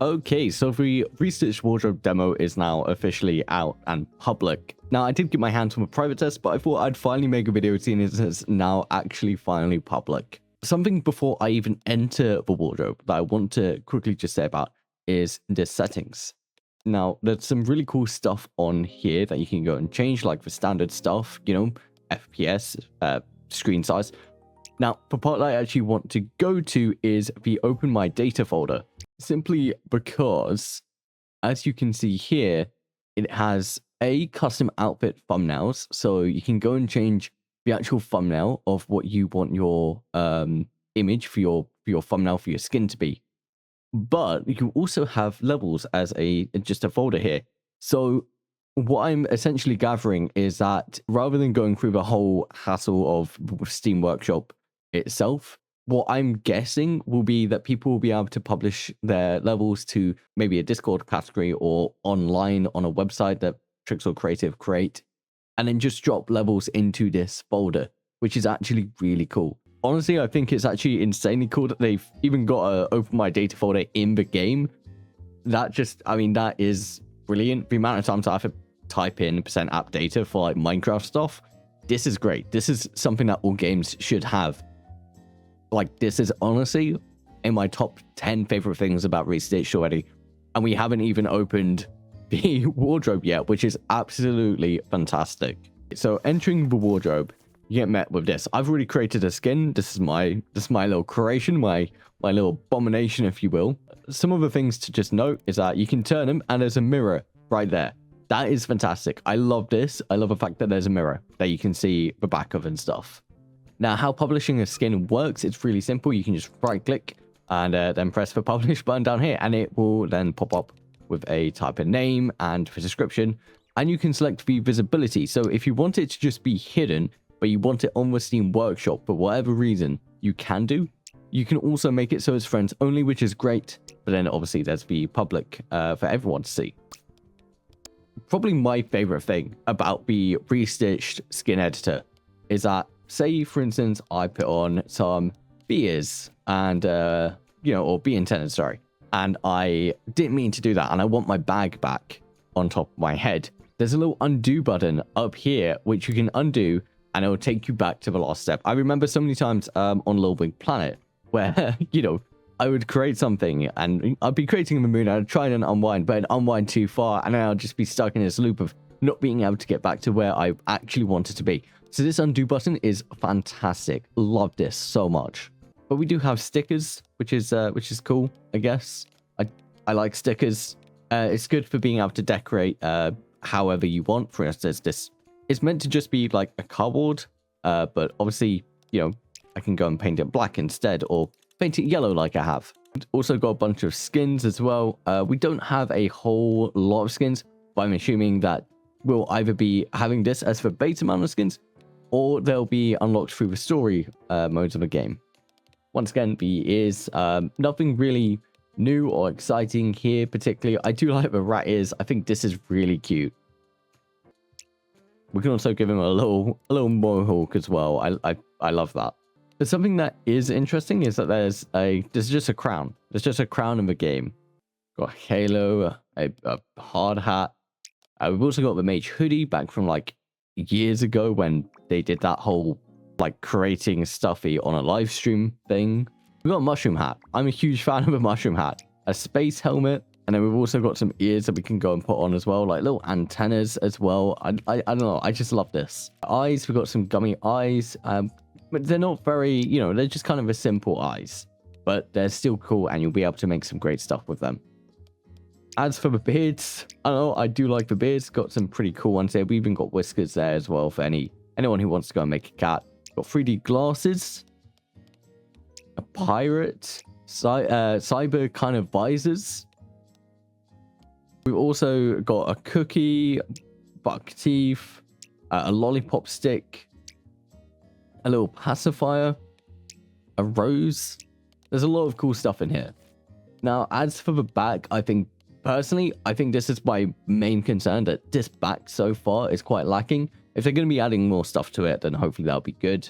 Okay, so the Restitched wardrobe demo is now officially out and public. Now, I did get my hands on a private test, but I thought I'd finally make a video seeing as it's now actually finally public. Something before I even enter the wardrobe that I want to quickly just say about is the settings. Now, there's some really cool stuff on here that you can go and change, like the standard stuff, you know, FPS, screen size. Now, the part that I actually want to go to is the Open My Data folder. Simply because, as you can see here, it has a custom outfit thumbnails, so you can go and change the actual thumbnail of what you want your image for your thumbnail for your skin to be. But you can also have levels as just a folder here. So what I'm essentially gathering is that rather than going through the whole hassle of Steam Workshop itself, what I'm guessing will be that people will be able to publish their levels to maybe a Discord category or online on a website that Trixel Creative create, and then just drop levels into this folder, which is actually really cool. Honestly, I think it's actually insanely cool that they've even got a Open My Data folder in the game. That is brilliant. The amount of times I have to type in %app data for like Minecraft stuff, this is great. This is something that all games should have. Like, this is honestly in my top 10 favorite things about Restitched already. And we haven't even opened the wardrobe yet, which is absolutely fantastic. So entering the wardrobe, you get met with this. I've already created a skin. This is my little creation, my little abomination, if you will. Some of the things to just note is that you can turn them and there's a mirror right there. That is fantastic. I love this. I love the fact that there's a mirror that you can see the back of and stuff. Now, how publishing a skin works, it's really simple. You can just right click and then press the publish button down here, and it will then pop up with a type in name and the description, and you can select the visibility. So if you want it to just be hidden, but you want it on the Steam Workshop for whatever reason, you can do. You can also make it so it's friends only, which is great, but then obviously there's the public for everyone to see. Probably my favorite thing about the Restitched skin editor is that, say, for instance, I put on some beers and, or be intended, sorry, and I didn't mean to do that, and I want my bag back on top of my head. There's a little undo button up here, which you can undo, and it will take you back to the last step. I remember so many times on Little Big Planet where, I would create something, and I'd be creating the moon, and I'd try and unwind, but I'd unwind too far, and then I'd just be stuck in this loop of not being able to get back to where I actually wanted to be. So this undo button is fantastic. Love this so much. But we do have stickers, which is cool, I guess. I like stickers. It's good for being able to decorate however you want. For instance, this is meant to just be like a cardboard, but obviously, I can go and paint it black instead, or paint it yellow like I have. Also got a bunch of skins as well. We don't have a whole lot of skins, but I'm assuming that we'll either be having this as the base amount of skins, or they'll be unlocked through the story modes of the game. Once again, the ears, nothing really new or exciting here particularly. I do like the rat ears. I think this is really cute. We can also give him a little mohawk as well. I love that. But something that is interesting is that there's just a crown. There's just a crown in the game. Got a halo, a hard hat. We've also got the mage hoodie back from like years ago when they did that whole like creating stuffy on a live stream thing. We've got a mushroom hat. I'm a huge fan of a mushroom hat. A space helmet, and then we've also got some ears that we can go and put on as well, like little antennas as well. I don't know, I just love this. Eyes, we've got some gummy eyes, but they're not very, they're just kind of a simple eyes, but they're still cool, and you'll be able to make some great stuff with them. As for the beards, I don't know, I do like the beards. Got some pretty cool ones here. We even got whiskers there as well for anyone who wants to go and make a cat. Got 3D glasses, a pirate, cyber kind of visors. We've also got a cookie, buck teeth, a lollipop stick, a little pacifier, a rose. There's a lot of cool stuff in here. Now, as for the back, personally, I think this is my main concern, that this back so far is quite lacking. If they're going to be adding more stuff to it, then hopefully that'll be good.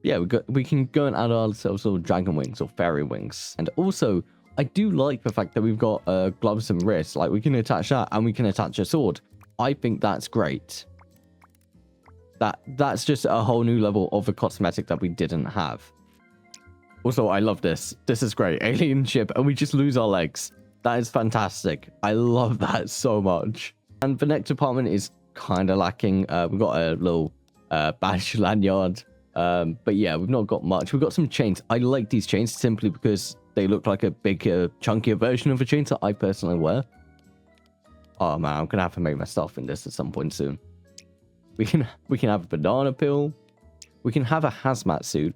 Yeah, we can go and add ourselves little dragon wings or fairy wings. And also, I do like the fact that we've got gloves and wrists. Like, we can attach that and we can attach a sword. I think that's great. That's just a whole new level of a cosmetic that we didn't have. Also, I love this. This is great. Alien ship, and we just lose our legs. That is fantastic. I love that so much. And the next department is kind of lacking. We've got a little badge lanyard. But yeah, we've not got much. We've got some chains. I like these chains simply because they look like a bigger, chunkier version of a chain that I personally wear. Oh man, I'm gonna have to make my stuff in this at some point soon. We can have a banana peel. We can have a hazmat suit.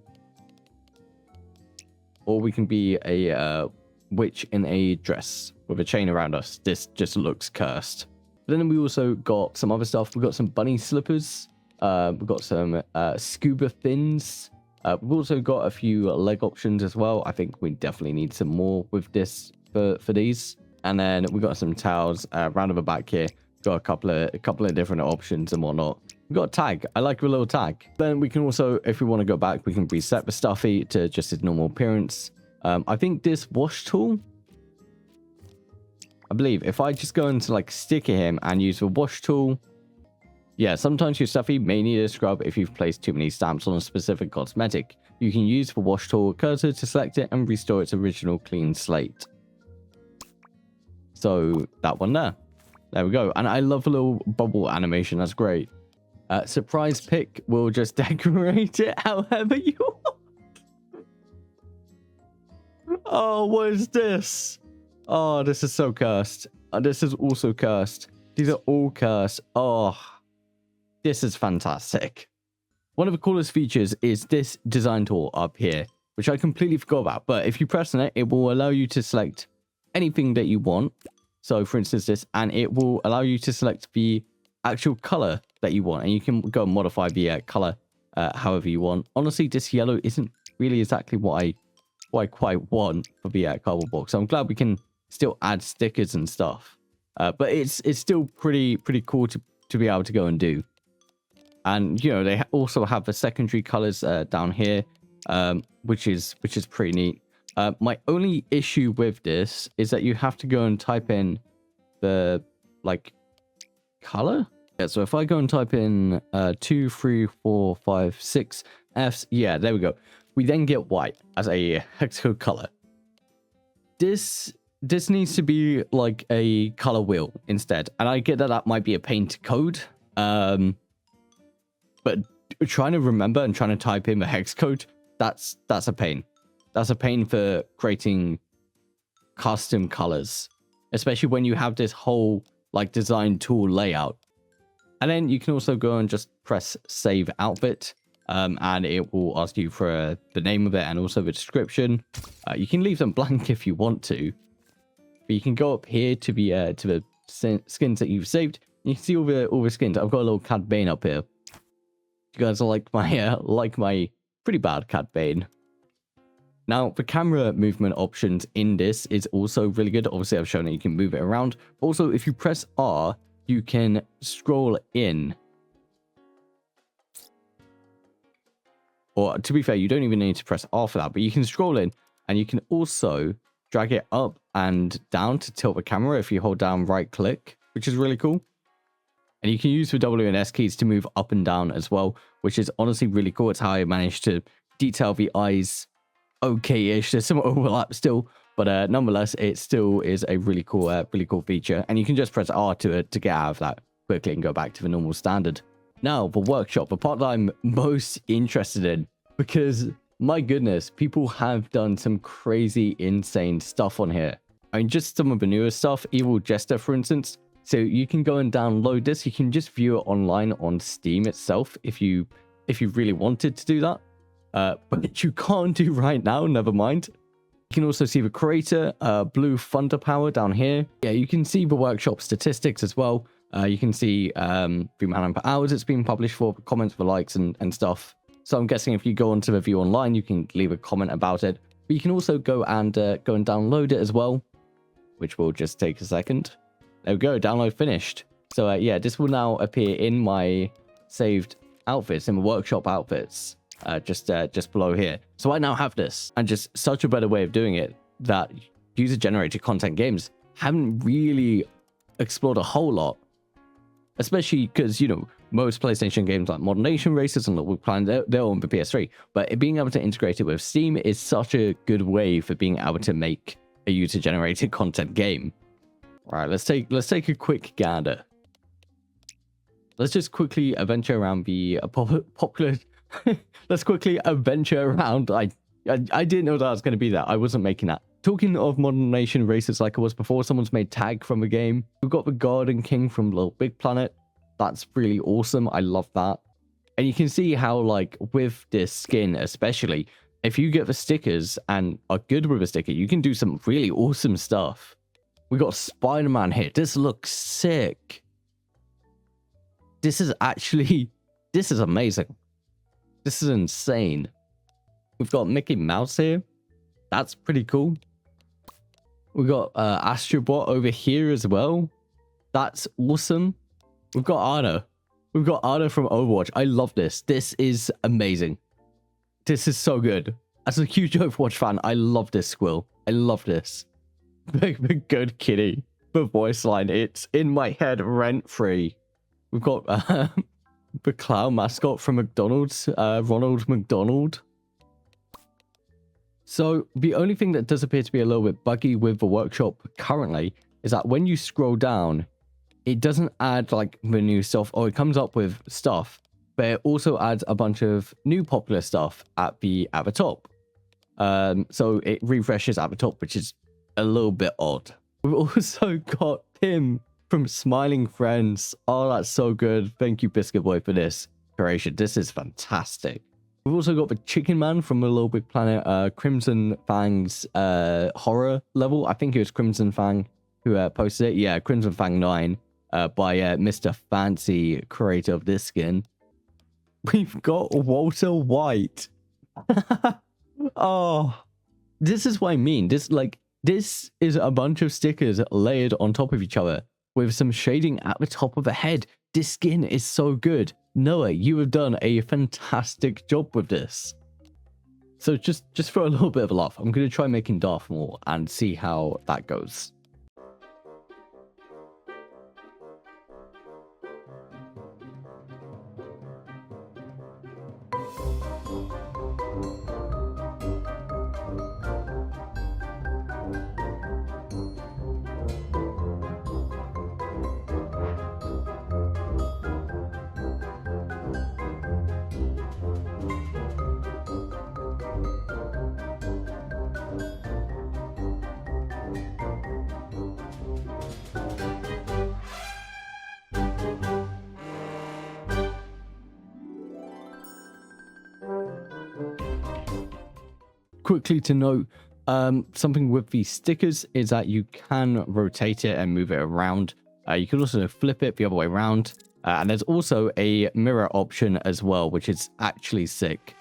Or we can be a witch in a dress with a chain around us. This just looks cursed. But then we also got some other stuff. We've got some bunny slippers. We've got some scuba fins. We've also got a few leg options as well. I think we definitely need some more with this for these. And then we got some towels round the back here. Got a couple of different options and whatnot. We've got a tag. I like a little tag. Then we can also, if we want to go back, we can reset the stuffy to just its normal appearance. I think this wash tool, I believe if I just go into like sticker him and use the wash tool, yeah, sometimes your stuffy may need a scrub if you've placed too many stamps on a specific cosmetic. You can use the wash tool cursor to select it and restore its original clean slate. So that one there. There we go. And I love a little bubble animation. That's great. Surprise pick will just decorate it however you want. Oh, what is this? Oh, this is so cursed. This is also cursed. These are all cursed. Oh, this is fantastic. One of the coolest features is this design tool up here, which I completely forgot about. But if you press on it, it will allow you to select anything that you want. So for instance, this, and it will allow you to select the actual color that you want. And you can go and modify the color however you want. Honestly, this yellow isn't really exactly what I quite want for the cardboard box. So I'm glad we can still add stickers and stuff. But it's still pretty cool to be able to go and do. And, you know, they also have the secondary colors down here, which is pretty neat. My only issue with this is that you have to go and type in the, like, color. Yeah, so if I go and type in 2, 3, 4, 5, 6 Fs, yeah, there we go. We then get white as a hex code color. This needs to be like a color wheel instead. And I get that that might be a paint code. But trying to remember and trying to type in the hex code, that's a pain. That's a pain for creating custom colors, especially when you have this whole like design tool layout. And then you can also go and just press save outfit, and it will ask you for the name of it and also the description. You can leave them blank if you want to, but you can go up here to the skins that you've saved. You can see all the skins. I've got a little Cad Bane up here. You guys are like my pretty bad Cad Bane. Now, the camera movement options in this is also really good. Obviously, I've shown that you can move it around. Also, if you press R, you can scroll in. Or, to be fair, you don't even need to press R for that, but you can scroll in, and you can also drag it up and down to tilt the camera if you hold down right-click, which is really cool. And you can use the W and S keys to move up and down as well, which is honestly really cool. It's how I managed to detail the eyes okay-ish. There's some overlap still, but nonetheless, it still is a really cool feature. And you can just press R to get out of that quickly and go back to the normal standard. Now, the workshop, the part that I'm most interested in, because my goodness, people have done some crazy, insane stuff on here. I mean, just some of the newer stuff, Evil Jester, for instance. So you can go and download this. You can just view it online on Steam itself if you really wanted to do that. But you can't do right now, never mind. You can also see the creator, Blue Thunder Power down here. Yeah, you can see the workshop statistics as well. You can see the amount of hours it's been published for, comments for likes and stuff. So I'm guessing if you go onto the view online, you can leave a comment about it. But you can also go and download it as well, which will just take a second. There we go, download finished. So yeah, this will now appear in my saved outfits, in the workshop outfits, just below here. So I now have this, and just such a better way of doing it that user-generated content games haven't really explored a whole lot, especially because, you know, most PlayStation games like Modern Nation Races and Little Planet, they're on the PS3, but being able to integrate it with Steam is such a good way for being able to make a user-generated content game. All right, let's take a quick gander. Let's just quickly adventure around the popular. Let's quickly adventure around. I didn't know that was going to be that. I wasn't making that. Talking of Modern Nation Races like I was before, someone's made Tag from the game. We've got the Garden King from Little Big Planet. That's really awesome. I love that. And you can see how, like, with this skin especially, if you get the stickers and are good with a sticker, you can do some really awesome stuff. We got Spider-Man here. This looks sick. This is amazing. This is insane. We've got Mickey Mouse here. That's pretty cool. We got Astrobot over here as well. That's awesome. We've got Ana. We've got Ana from Overwatch. I love this. This is amazing. This is so good. As a huge Overwatch fan, I love this squill. I love this. The good kitty. The voice line. It's in my head rent-free. We've got the clown mascot from McDonald's, Ronald McDonald. So the only thing that does appear to be a little bit buggy with the workshop currently is that when you scroll down, it doesn't add like the new stuff, or it comes up with stuff, but it also adds a bunch of new popular stuff at the top. So it refreshes at the top, which is a little bit odd. We've also got Pim from Smiling Friends. Oh, that's so good. Thank you, Biscuit Boy, for this creation. This is fantastic. We've also got the Chicken Man from the Little Big Planet, Crimson Fang's horror level. I think it was Crimson Fang who posted it. Yeah, Crimson Fang 9 by Mr. Fancy, creator of this skin. We've got Walter White. Oh, this is what I mean. This is a bunch of stickers layered on top of each other with some shading at the top of the head. This skin is so good. Noah, you have done a fantastic job with this. So just for a little bit of a laugh, I'm going to try making Darth Maul and see how that goes. Quickly to note, something with the stickers is that you can rotate it and move it around. You can also flip it the other way around. And there's also a mirror option as well, which is actually sick.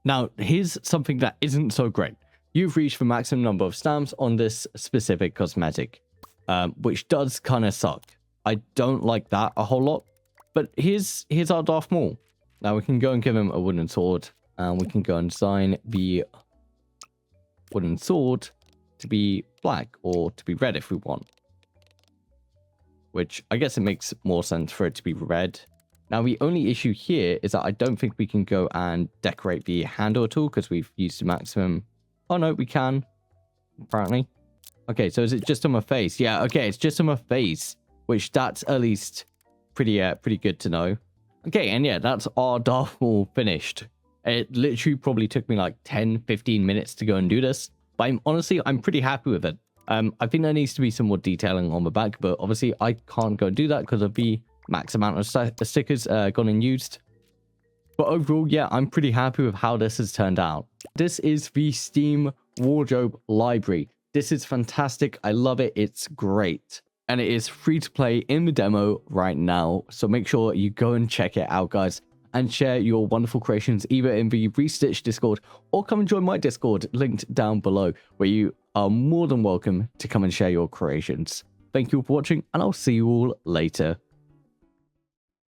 Now, here's something that isn't so great. You've reached the maximum number of stamps on this specific cosmetic, which does kind of suck. I don't like that a whole lot, but here's our Darth Maul. Now we can go and give him a wooden sword, and we can go and design the wooden sword to be black or to be red if we want. Which I guess it makes more sense for it to be red. Now, the only issue here is that I don't think we can go and decorate the handle at all because we've used the maximum. Oh, no, we can, apparently. Okay, so is it just on my face? Yeah, okay, it's just on my face. which that's at least pretty good to know. Okay, and yeah, that's our Darth Maul finished. It literally probably took me like 10-15 minutes to go and do this, but I'm pretty happy with it. I think there needs to be some more detailing on the back, but obviously I can't go and do that because of the max amount of stickers gone and used. But overall, yeah, I'm pretty happy with how this has turned out. This is the Steam wardrobe library. This is fantastic. I love it. It's great. And it is free to play in the demo right now. So make sure you go and check it out, guys, and share your wonderful creations either in the Restitched Discord or come and join my Discord linked down below, where you are more than welcome to come and share your creations. Thank you all for watching, and I'll see you all later.